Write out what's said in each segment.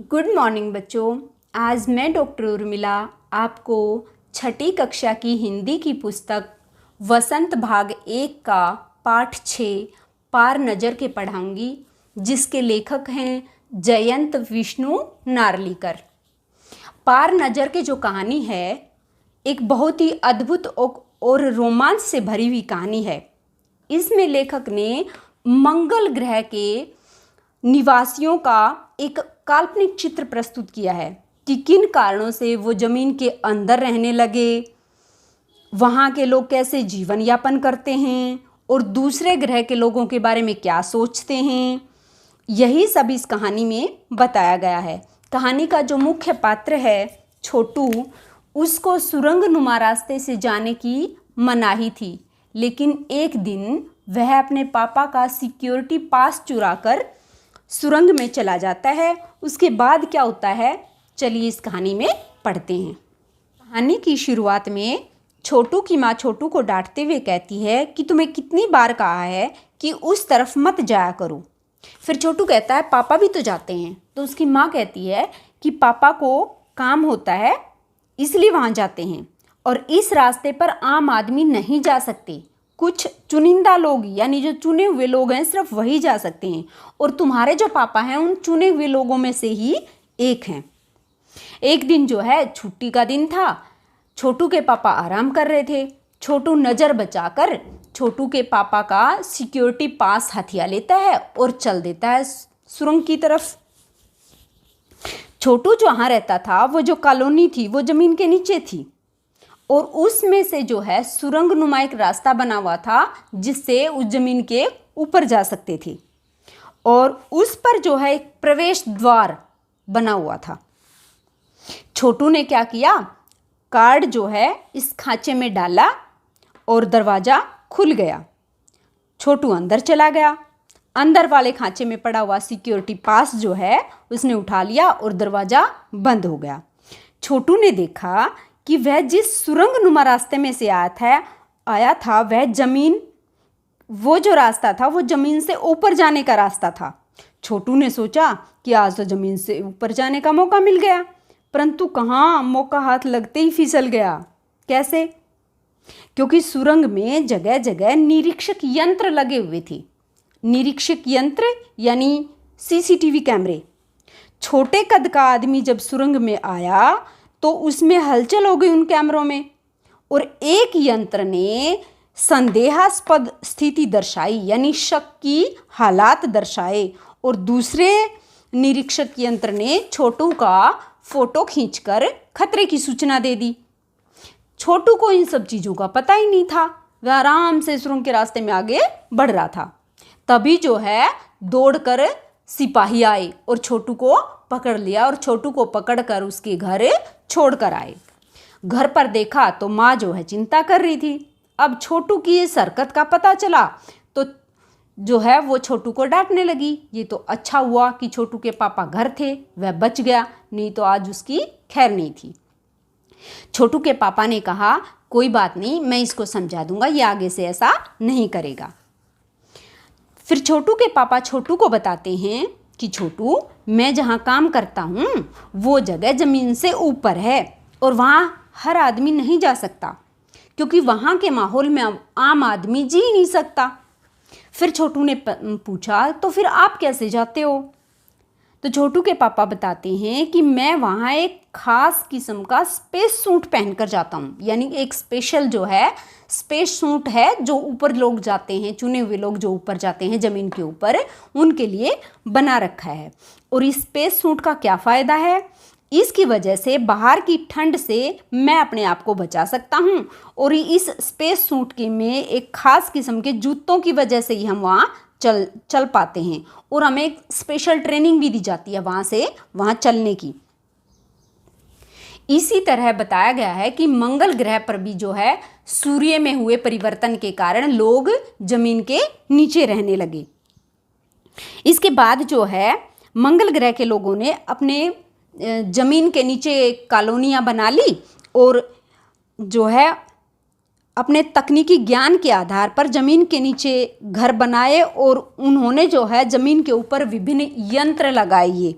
Good morning बच्चों। आज मैं डॉक्टर उर्मिला आपको छठी कक्षा की हिंदी की पुस्तक वसंत भाग 1 का पाठ 6 पार नज़र के पढ़ाऊंगी, जिसके लेखक हैं जयंत विष्णु नार्लिकर। पार नज़र के जो कहानी है एक बहुत ही अद्भुत और रोमांच से भरी हुई कहानी है। इसमें लेखक ने मंगल ग्रह के निवासियों का एक काल्पनिक चित्र प्रस्तुत किया है कि किन कारणों से वो ज़मीन के अंदर रहने लगे, वहाँ के लोग कैसे जीवन यापन करते हैं और दूसरे ग्रह के लोगों के बारे में क्या सोचते हैं। यही सब इस कहानी में बताया गया है। कहानी का जो मुख्य पात्र है छोटू, उसको सुरंग नुमा रास्ते से जाने की मनाही थी, लेकिन एक दिन वह अपने पापा का सिक्योरिटी पास चुराकर सुरंग में चला जाता है। उसके बाद क्या होता है, चलिए इस कहानी में पढ़ते हैं। कहानी की शुरुआत में छोटू की माँ छोटू को डांटते हुए कहती है कि तुम्हें कितनी बार कहा है कि उस तरफ मत जाया करो। फिर छोटू कहता है पापा भी तो जाते हैं। तो उसकी माँ कहती है कि पापा को काम होता है इसलिए वहाँ जाते हैं, और इस रास्ते पर आम आदमी नहीं जा सकते। कुछ चुनिंदा लोग यानी जो चुने हुए लोग हैं सिर्फ वही जा सकते हैं, और तुम्हारे जो पापा हैं उन चुने हुए लोगों में से ही एक हैं। एक दिन जो है छुट्टी का दिन था, छोटू के पापा आराम कर रहे थे। छोटू नज़र बचाकर छोटू के पापा का सिक्योरिटी पास हथिया लेता है और चल देता है सुरंग की तरफ। छोटू जहाँ रहता था वो जो कॉलोनी थी वो ज़मीन के नीचे थी, और उसमें से जो है सुरंग नुमा एक रास्ता बना हुआ था जिससे उस जमीन के ऊपर जा सकते थे, और उस पर जो है एक प्रवेश द्वार बना हुआ था। छोटू ने क्या किया, कार्ड जो है इस खांचे में डाला और दरवाज़ा खुल गया। छोटू अंदर चला गया। अंदर वाले खांचे में पड़ा हुआ सिक्योरिटी पास जो है उसने उठा लिया और दरवाज़ा बंद हो गया। छोटू ने देखा कि वह जिस सुरंग नुमा रास्ते में से आया था वह ज़मीन, वो जो रास्ता था वो ज़मीन से ऊपर जाने का रास्ता था। छोटू ने सोचा कि आज तो ज़मीन से ऊपर जाने का मौका मिल गया, परंतु कहाँ, मौका हाथ लगते ही फिसल गया। कैसे? क्योंकि सुरंग में जगह जगह निरीक्षक यंत्र लगे हुए थे। निरीक्षक यंत्र यानी सीसीटीवी कैमरे। छोटे कद का आदमी जब सुरंग में आया तो उसमें हलचल हो गई उन कैमरों में, और एक यंत्र ने संदेहास्पद स्थिति दर्शाई यानी शक की हालात दर्शाए, और दूसरे निरीक्षक यंत्र ने छोटू का फोटो खींचकर खतरे की सूचना दे दी। छोटू को इन सब चीज़ों का पता ही नहीं था। वह आराम से सुरंग के रास्ते में आगे बढ़ रहा था। तभी जो है दौड़कर सिपाही आए और छोटू को पकड़ लिया, और छोटू को पकड़कर उसके घर छोड़कर आए। घर पर देखा तो माँ जो है चिंता कर रही थी। अब छोटू की इस हरकत का पता चला तो जो है वो छोटू को डांटने लगी। ये तो अच्छा हुआ कि छोटू के पापा घर थे, वह बच गया, नहीं तो आज उसकी खैर नहीं थी। छोटू के पापा ने कहा कोई बात नहीं, मैं इसको समझा दूंगा, ये आगे से ऐसा नहीं करेगा। फिर छोटू के पापा छोटू को बताते हैं कि छोटू, मैं जहाँ काम करता हूँ वो जगह ज़मीन से ऊपर है और वहाँ हर आदमी नहीं जा सकता, क्योंकि वहाँ के माहौल में आम आदमी जी नहीं सकता। फिर छोटू ने पूछा तो फिर आप कैसे जाते हो? तो छोटू के पापा बताते हैं कि मैं वहाँ एक ख़ास किस्म का स्पेस सूट पहनकर जाता हूँ, यानी एक स्पेशल जो है स्पेस सूट है जो ऊपर लोग जाते हैं, चुने हुए लोग जो ऊपर जाते हैं ज़मीन के ऊपर, उनके लिए बना रखा है। और इस स्पेस सूट का क्या फ़ायदा है? इसकी वजह से बाहर की ठंड से मैं अपने आप को बचा सकता हूँ, और इस स्पेस सूट के में एक ख़ास किस्म के जूतों की वजह से ही हम वहाँ चल पाते हैं, और हमें एक स्पेशल ट्रेनिंग भी दी जाती है वहाँ चलने की। इसी तरह बताया गया है कि मंगल ग्रह पर भी जो है सूर्य में हुए परिवर्तन के कारण लोग जमीन के नीचे रहने लगे। इसके बाद जो है मंगल ग्रह के लोगों ने अपने जमीन के नीचे कॉलोनियाँ बना ली, और जो है अपने तकनीकी ज्ञान के आधार पर ज़मीन के नीचे घर बनाए, और उन्होंने जो है ज़मीन के ऊपर विभिन्न यंत्र लगाए।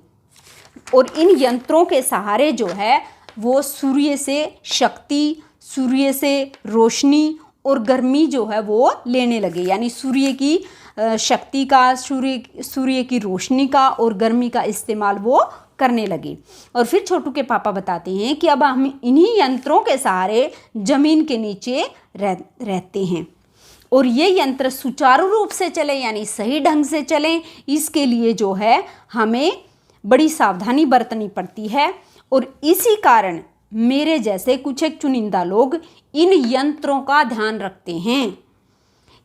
और इन यंत्रों के सहारे जो है वो सूर्य से शक्ति, सूर्य से रोशनी और गर्मी जो है वो लेने लगे, यानी सूर्य की शक्ति का, सूर्य की रोशनी का और गर्मी का इस्तेमाल वो करने लगे। और फिर छोटू के पापा बताते हैं कि अब हम इन्हीं यंत्रों के सहारे ज़मीन के नीचे रहते हैं और ये यंत्र सुचारू रूप से चले, यानी सही ढंग से चलें, इसके लिए जो है हमें बड़ी सावधानी बरतनी पड़ती है। और इसी कारण मेरे जैसे कुछ एक चुनिंदा लोग इन यंत्रों का ध्यान रखते हैं।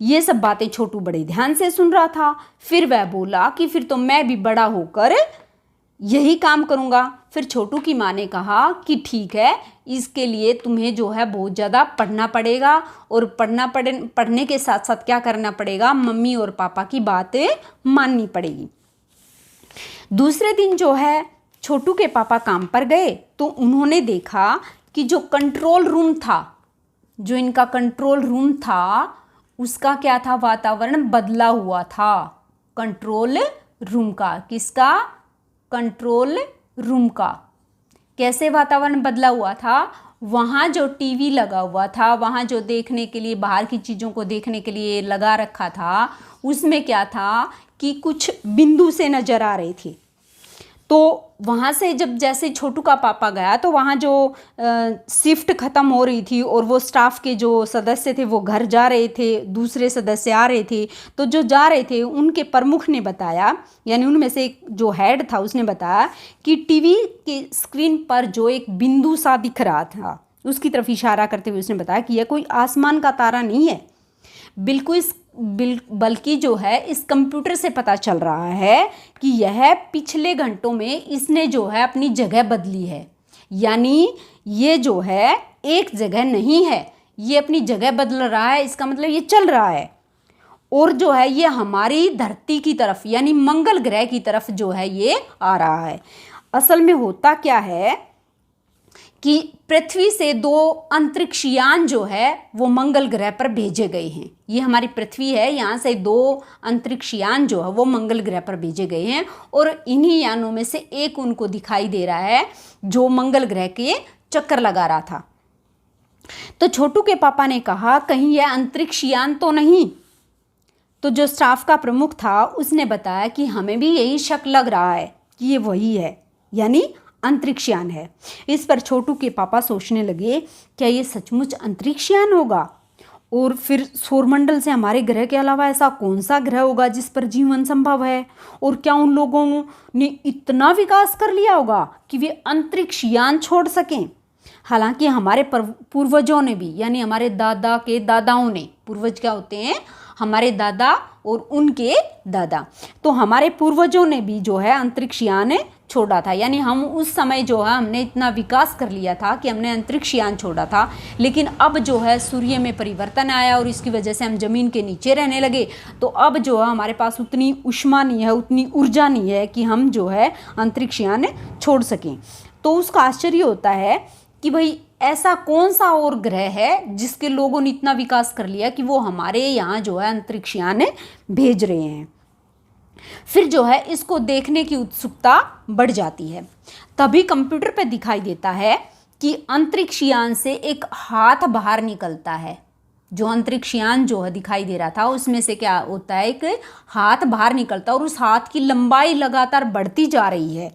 ये सब बातें छोटू बड़े ध्यान से सुन रहा था। फिर वह बोला कि फिर तो मैं भी बड़ा होकर यही काम करूँगा। फिर छोटू की माँ ने कहा कि ठीक है, इसके लिए तुम्हें जो है बहुत ज़्यादा पढ़ना पड़ेगा और पढ़ने के साथ साथ क्या करना पड़ेगा, मम्मी और पापा की बातें माननी पड़ेगी। दूसरे दिन जो है छोटू के पापा काम पर गए तो उन्होंने देखा कि जो कंट्रोल रूम था, जो इनका कंट्रोल रूम था, उसका क्या था, वातावरण बदला हुआ था। कंट्रोल रूम का, किसका, कंट्रोल रूम का। कैसे वातावरण बदला हुआ था, वहाँ जो टीवी लगा हुआ था, वहाँ जो देखने के लिए, बाहर की चीज़ों को देखने के लिए लगा रखा था, उसमें क्या था कि कुछ बिंदु से नज़र आ रहे थे। तो वहाँ से जब जैसे छोटू का पापा गया तो वहाँ जो शिफ्ट ख़त्म हो रही थी और वो स्टाफ के जो सदस्य थे वो घर जा रहे थे, दूसरे सदस्य आ रहे थे, तो जो जा रहे थे उनके प्रमुख ने बताया, यानी उनमें से एक जो हेड था उसने बताया कि टीवी के स्क्रीन पर जो एक बिंदु सा दिख रहा था, उसकी तरफ इशारा करते हुए उसने बताया कि यह कोई आसमान का तारा नहीं है, बल्कि जो है इस कंप्यूटर से पता चल रहा है कि यह पिछले घंटों में इसने जो है अपनी जगह बदली है, यानी ये जो है एक जगह नहीं है, ये अपनी जगह बदल रहा है, इसका मतलब ये चल रहा है और जो है ये हमारी धरती की तरफ, यानी मंगल ग्रह की तरफ जो है ये आ रहा है। असल में होता क्या है कि पृथ्वी से 2 अंतरिक्षयान जो है वो मंगल ग्रह पर भेजे गए हैं। ये हमारी पृथ्वी है, यहाँ से 2 अंतरिक्षयान जो है वो मंगल ग्रह पर भेजे गए हैं और इन्हीं यानों में से एक उनको दिखाई दे रहा है जो मंगल ग्रह के चक्कर लगा रहा था। तो छोटू के पापा ने कहा कहीं यह अंतरिक्षयान तो नहीं। तो जो स्टाफ का प्रमुख था उसने बताया कि हमें भी यही शक लग रहा है कि ये वही है, यानी अंतरिक्षयान है। इस पर छोटू के पापा सोचने लगे क्या ये सचमुच अंतरिक्षयान होगा, और फिर सौरमंडल से हमारे ग्रह के अलावा ऐसा कौन सा ग्रह होगा जिस पर जीवन संभव है, और क्या उन लोगों ने इतना विकास कर लिया होगा कि वे अंतरिक्षयान छोड़ सकें। हालांकि हमारे पूर्वजों ने भी, यानी हमारे दादा के दादाओं ने, पूर्वज क्या होते हैं, हमारे दादा और उनके दादा, तो हमारे पूर्वजों ने भी जो है अंतरिक्षयान छोड़ा था, यानी हम उस समय जो है हमने इतना विकास कर लिया था कि हमने अंतरिक्षयान छोड़ा था। लेकिन अब जो है सूर्य में परिवर्तन आया और इसकी वजह से हम ज़मीन के नीचे रहने लगे, तो अब जो है हमारे पास उतनी ऊष्मा नहीं है, उतनी ऊर्जा नहीं है कि हम जो है अंतरिक्षयान छोड़ सकें। तो उसका आश्चर्य होता है कि भाई ऐसा कौन सा और ग्रह है जिसके लोगों ने इतना विकास कर लिया कि वो हमारे यहाँ जो है अंतरिक्षयान भेज रहे हैं। फिर जो है इसको देखने की उत्सुकता बढ़ जाती है। तभी कंप्यूटर पे दिखाई देता है कि अंतरिक्षयान से एक हाथ बाहर निकलता है। जो अंतरिक्षयान जो है दिखाई दे रहा था उसमें से क्या होता है, एक हाथ बाहर निकलता है और उस हाथ की लंबाई लगातार बढ़ती जा रही है।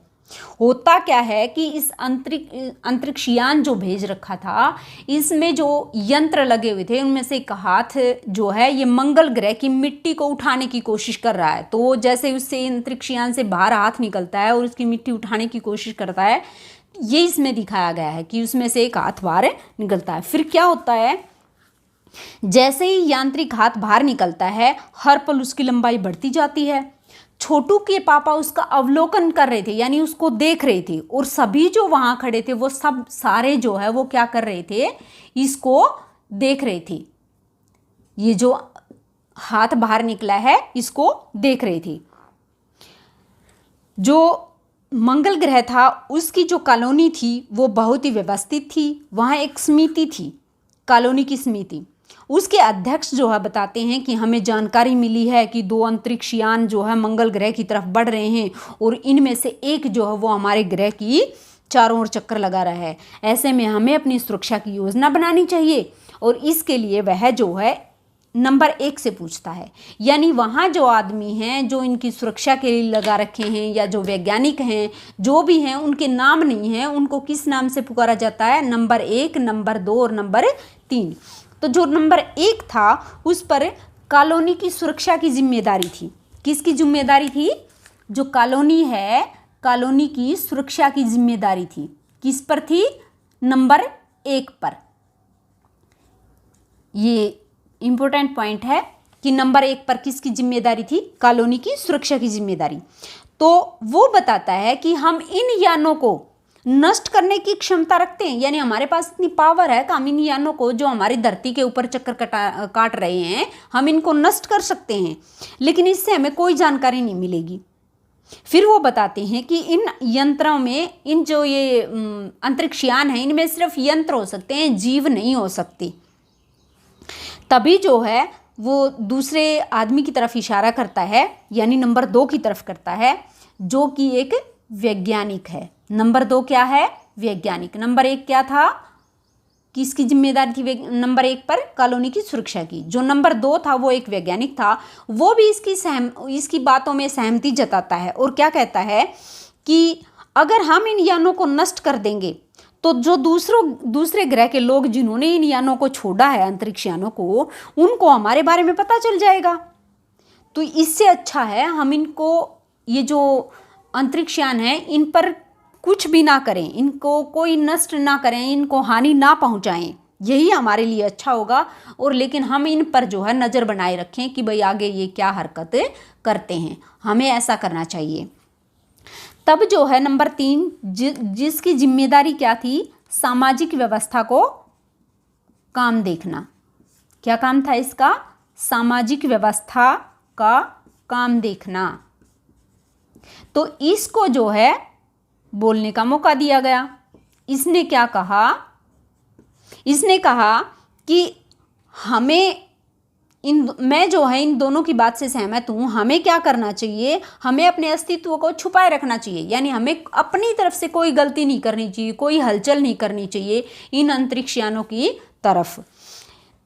होता क्या है कि इस अंतरिक्षयान जो भेज रखा था इसमें जो यंत्र लगे हुए थे उनमें से एक हाथ जो है ये मंगल ग्रह की मिट्टी को उठाने की कोशिश कर रहा है। तो जैसे उससे अंतरिक्षयान से बाहर हाथ निकलता है और उसकी मिट्टी उठाने की कोशिश करता है, ये इसमें दिखाया गया है कि उसमें से एक हाथ बाहर निकलता है। फिर क्या होता है, जैसे ही यांत्रिक हाथ बाहर निकलता है हर पल उसकी लंबाई बढ़ती जाती है। छोटू के पापा उसका अवलोकन कर रहे थे, यानी उसको देख रहे थे, और सभी जो वहां खड़े थे वो सब सारे जो है वो क्या कर रहे थे, इसको देख रहे थे। ये जो हाथ बाहर निकला है इसको देख रहे थे। जो मंगल ग्रह था उसकी जो कॉलोनी थी वो बहुत ही व्यवस्थित थी। वहाँ एक समिति थी, कॉलोनी की समिति, उसके अध्यक्ष जो है बताते हैं कि हमें जानकारी मिली है कि 2 अंतरिक्ष यान जो है मंगल ग्रह की तरफ बढ़ रहे हैं और इनमें से एक जो है वो हमारे ग्रह की चारों ओर चक्कर लगा रहा है। ऐसे में हमें अपनी सुरक्षा की योजना बनानी चाहिए और इसके लिए वह जो है नंबर 1 से पूछता है। यानी वहाँ जो आदमी हैं जो इनकी सुरक्षा के लिए लगा रखे हैं या जो वैज्ञानिक हैं जो भी हैं उनके नाम नहीं हैं, उनको किस नाम से पुकारा जाता है? नंबर 1, नंबर 2 और नंबर 3। तो जो नंबर 1 था उस पर कॉलोनी की सुरक्षा की जिम्मेदारी थी। किसकी जिम्मेदारी थी? जो कॉलोनी है कॉलोनी की सुरक्षा की जिम्मेदारी थी। किस पर थी? नंबर 1 पर। ये इंपॉर्टेंट पॉइंट है कि नंबर 1 पर किसकी जिम्मेदारी थी? कॉलोनी की सुरक्षा की जिम्मेदारी। तो वो बताता है कि हम इन यानों को नष्ट करने की क्षमता रखते हैं, यानी हमारे पास इतनी पावर है कि हम इन यानों को जो हमारी धरती के ऊपर चक्कर काट रहे हैं हम इनको नष्ट कर सकते हैं, लेकिन इससे हमें कोई जानकारी नहीं मिलेगी। फिर वो बताते हैं कि इन यंत्रों में इन जो ये अंतरिक्ष यान है इनमें सिर्फ यंत्र हो सकते हैं, जीव नहीं हो सकते। तभी जो है वो दूसरे आदमी की तरफ इशारा करता है, यानी नंबर 2 की तरफ करता है, जो कि एक वैज्ञानिक है। नंबर 2 क्या है? वैज्ञानिक। नंबर 1 क्या था? किसकी जिम्मेदारी थी नंबर 1 पर? कॉलोनी की सुरक्षा की। जो नंबर 2 था वो एक वैज्ञानिक था, वो भी इसकी बातों में सहमति जताता है और क्या कहता है कि अगर हम इन यानों को नष्ट कर देंगे तो जो दूसरे ग्रह के लोग जिन्होंने इन यानों को छोड़ा है, अंतरिक्ष यानों को, उनको हमारे बारे में पता चल जाएगा। तो इससे अच्छा है हम इनको, ये जो अंतरिक्ष यान है इन पर कुछ भी ना करें, इनको कोई नष्ट ना करें, इनको हानि ना पहुंचाएं, यही हमारे लिए अच्छा होगा। और लेकिन हम इन पर जो है नज़र बनाए रखें कि भाई आगे ये क्या हरकत करते हैं, हमें ऐसा करना चाहिए। तब जो है नंबर 3 जिसकी जिम्मेदारी क्या थी? सामाजिक व्यवस्था को काम देखना। क्या काम था इसका? सामाजिक व्यवस्था का काम देखना। तो इसको जो है बोलने का मौका दिया गया। इसने क्या कहा? इसने कहा कि मैं जो है इन दोनों की बात से सहमत हूँ। हमें क्या करना चाहिए? हमें अपने अस्तित्व को छुपाए रखना चाहिए, यानी हमें अपनी तरफ से कोई गलती नहीं करनी चाहिए, कोई हलचल नहीं करनी चाहिए इन अंतरिक्ष यानों की तरफ,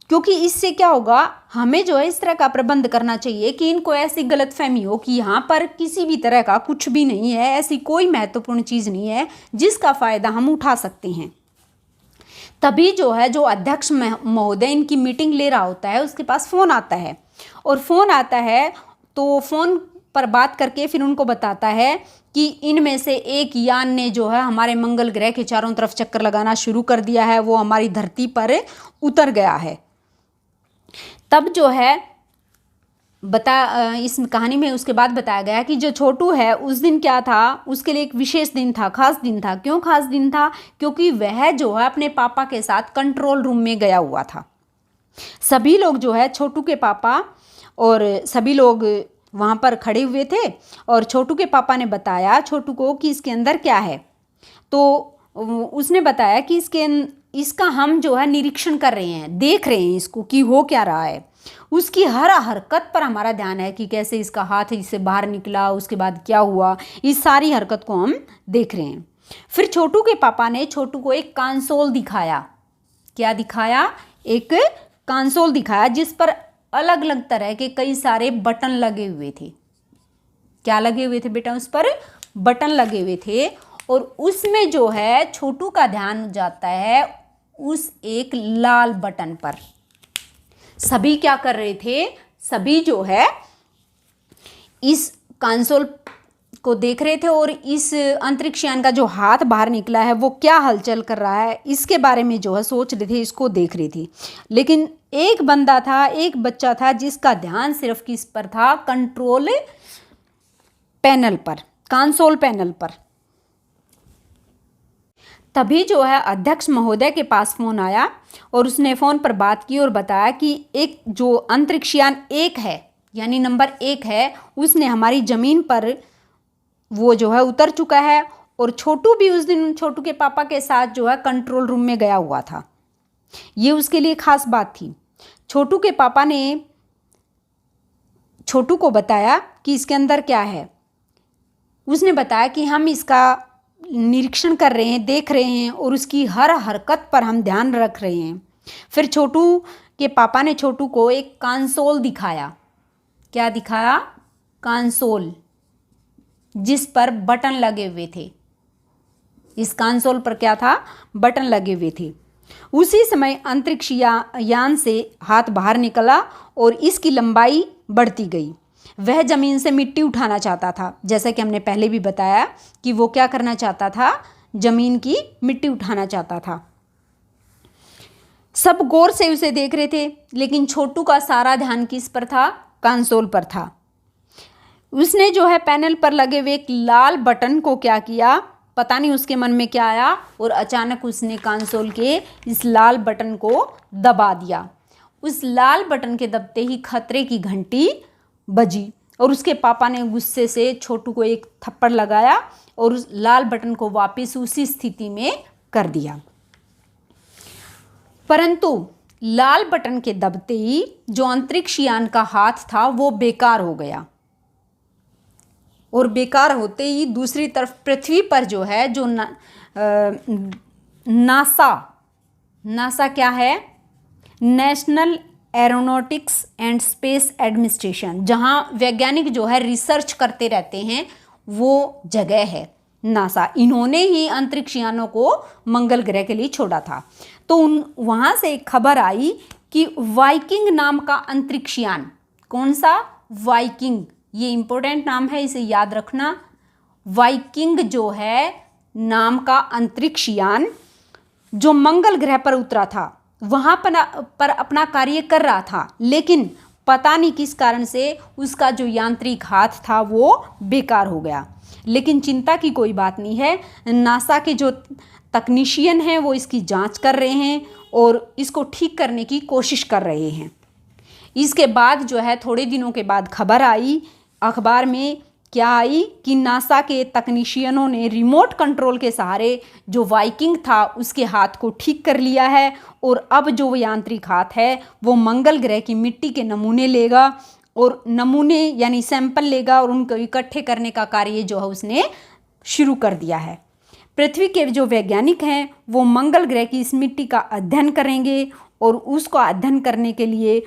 क्योंकि इससे क्या होगा, हमें जो है इस तरह का प्रबंध करना चाहिए कि इनको ऐसी गलतफहमी हो कि यहाँ पर किसी भी तरह का कुछ भी नहीं है, ऐसी कोई महत्वपूर्ण चीज़ नहीं है जिसका फ़ायदा हम उठा सकते हैं। तभी जो है जो अध्यक्ष महोदय इनकी मीटिंग ले रहा होता है उसके पास फ़ोन आता है, और फ़ोन आता है तो फ़ोन पर बात करके फिर उनको बताता है कि इनमें से एक यान ने जो है हमारे मंगल ग्रह के चारों तरफ चक्कर लगाना शुरू कर दिया है, वो हमारी धरती पर उतर गया है। तब जो है इस कहानी में उसके बाद बताया गया कि जो छोटू है उस दिन क्या था, उसके लिए एक विशेष दिन था, खास दिन था। क्यों खास दिन था? क्योंकि वह जो है अपने पापा के साथ कंट्रोल रूम में गया हुआ था। सभी लोग जो है छोटू के पापा और सभी लोग वहाँ पर खड़े हुए थे और छोटू के पापा ने बताया छोटू को कि इसके अंदर क्या है। तो उसने बताया कि इसका हम जो है निरीक्षण कर रहे हैं, देख रहे हैं इसको कि हो क्या रहा है। उसकी हर हरकत पर हमारा ध्यान है कि कैसे इसका हाथ इससे बाहर निकला, उसके बाद क्या हुआ, इस सारी हरकत को हम देख रहे हैं। फिर छोटू के पापा ने छोटू को एक कंसोल दिखाया। क्या दिखाया? एक कंसोल दिखाया जिस पर अलग अलग तरह के कई सारे बटन लगे हुए थे। क्या लगे हुए थे बेटा? उस पर बटन लगे हुए थे और उसमें जो है छोटू का ध्यान जाता है उस एक लाल बटन पर। सभी क्या कर रहे थे? सभी जो है इस कंसोल को देख रहे थे और इस अंतरिक्ष यान का जो हाथ बाहर निकला है वो क्या हलचल कर रहा है इसके बारे में जो है सोच रहे थे, इसको देख रही थी। लेकिन एक बंदा था, एक बच्चा था जिसका ध्यान सिर्फ किस पर था? कंट्रोल पैनल पर, कंसोल पैनल पर। तभी जो है अध्यक्ष महोदय के पास फ़ोन आया और उसने फ़ोन पर बात की और बताया कि एक जो अंतरिक्ष यान 1 है, यानी नंबर 1 है, उसने हमारी ज़मीन पर वो जो है उतर चुका है और छोटू भी उस दिन छोटू के पापा के साथ जो है कंट्रोल रूम में गया हुआ था। ये उसके लिए ख़ास बात थी। छोटू के पापा ने छोटू को बताया कि इसके अंदर क्या है। उसने बताया कि हम इसका निरीक्षण कर रहे हैं, देख रहे हैं और उसकी हर हरकत पर हम ध्यान रख रहे हैं। फिर छोटू के पापा ने छोटू को एक कंसोल दिखाया। क्या दिखाया? कंसोल, जिस पर बटन लगे हुए थे। इस कंसोल पर क्या था? बटन लगे हुए थे। उसी समय अंतरिक्ष यान से हाथ बाहर निकला और इसकी लंबाई बढ़ती गई। वह जमीन से मिट्टी उठाना चाहता था, जैसा कि हमने पहले भी बताया कि वो क्या करना चाहता था? जमीन की मिट्टी उठाना चाहता था। सब गौर से उसे देख रहे थे, लेकिन छोटू का सारा ध्यान किस पर था? कंसोल पर था। उसने जो है पैनल पर लगे हुए एक लाल बटन को क्या किया, पता नहीं उसके मन में क्या आया, और अचानक उसने कंसोल के इस लाल बटन को दबा दिया। उस लाल बटन के दबते ही खतरे की घंटी बजी और उसके पापा ने गुस्से से छोटू को एक थप्पड़ लगाया और उस लाल बटन को वापस उसी स्थिति में कर दिया। परंतु लाल बटन के दबते ही जो अंतरिक्ष यान का हाथ था वो बेकार हो गया, और बेकार होते ही दूसरी तरफ पृथ्वी पर जो है जो नासा क्या है? National aeronautics and space administration, जहां वैज्ञानिक जो है रिसर्च करते रहते हैं, वो जगह है नासा। इन्होंने ही अंतरिक्ष यानों को मंगल ग्रह के लिए छोड़ा था। तो वहां से एक खबर आई कि वाइकिंग नाम का अंतरिक्ष यान, कौन सा? वाइकिंग, ये इंपॉर्टेंट नाम है, इसे याद रखना। वाइकिंग जो है नाम का अंतरिक्ष यान जो मंगल ग्रह पर उतरा था, वहां पर अपना कार्य कर रहा था, लेकिन पता नहीं किस कारण से उसका जो यांत्रिक हाथ था वो बेकार हो गया। लेकिन चिंता की कोई बात नहीं है, नासा के जो तकनीशियन हैं वो इसकी जांच कर रहे हैं और इसको ठीक करने की कोशिश कर रहे हैं। इसके बाद जो है थोड़े दिनों के बाद खबर आई अखबार में, क्या आई कि नासा के तकनीशियनों ने रिमोट कंट्रोल के सहारे जो वाइकिंग था उसके हाथ को ठीक कर लिया है, और अब जो यांत्रिक हाथ है वो मंगल ग्रह की मिट्टी के नमूने लेगा और नमूने यानी सैंपल लेगा और उनको इकट्ठे करने का कार्य जो है उसने शुरू कर दिया है। पृथ्वी के जो वैज्ञानिक हैं वो मंगल ग्रह की इस मिट्टी का अध्ययन करेंगे और उसको अध्ययन करने के लिए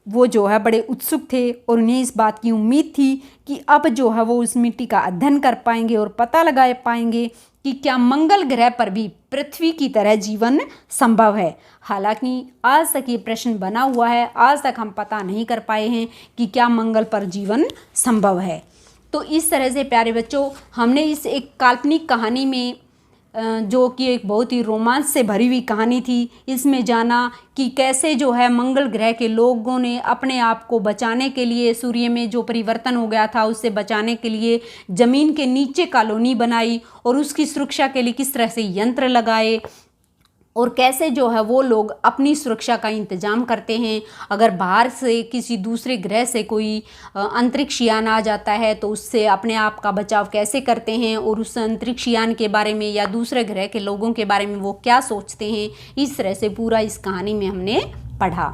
वो जो है बड़े उत्सुक थे और उन्हें इस बात की उम्मीद थी कि अब जो है वो उस मिट्टी का अध्ययन कर पाएंगे और पता लगा पाएंगे कि क्या मंगल ग्रह पर भी पृथ्वी की तरह जीवन संभव है। हालांकि आज तक ये प्रश्न बना हुआ है, आज तक हम पता नहीं कर पाए हैं कि क्या मंगल पर जीवन संभव है। तो इस तरह से प्यारे बच्चों, हमने इस एक काल्पनिक कहानी में जो कि एक बहुत ही रोमांच से भरी हुई कहानी थी, इसमें जाना कि कैसे जो है मंगल ग्रह के लोगों ने अपने आप को बचाने के लिए, सूर्य में जो परिवर्तन हो गया था उससे बचाने के लिए ज़मीन के नीचे कॉलोनी बनाई और उसकी सुरक्षा के लिए किस तरह से यंत्र लगाए और कैसे जो है वो लोग अपनी सुरक्षा का इंतज़ाम करते हैं। अगर बाहर से किसी दूसरे ग्रह से कोई अंतरिक्ष यान आ जाता है तो उससे अपने आप का बचाव कैसे करते हैं और उस अंतरिक्ष यान के बारे में या दूसरे ग्रह के लोगों के बारे में वो क्या सोचते हैं, इस तरह से पूरा इस कहानी में हमने पढ़ा।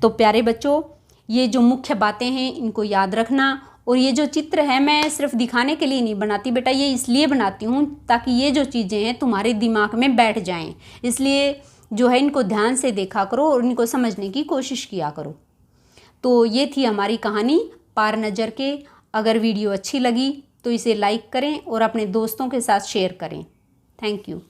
तो प्यारे बच्चों, ये जो मुख्य बातें हैं इनको याद रखना। और ये जो चित्र है मैं सिर्फ दिखाने के लिए नहीं बनाती बेटा, ये इसलिए बनाती हूँ ताकि ये जो चीज़ें हैं तुम्हारे दिमाग में बैठ जाएं। इसलिए जो है इनको ध्यान से देखा करो और इनको समझने की कोशिश किया करो। तो ये थी हमारी कहानी पार नज़र के। अगर वीडियो अच्छी लगी तो इसे लाइक करें और अपने दोस्तों के साथ शेयर करें। Thank you.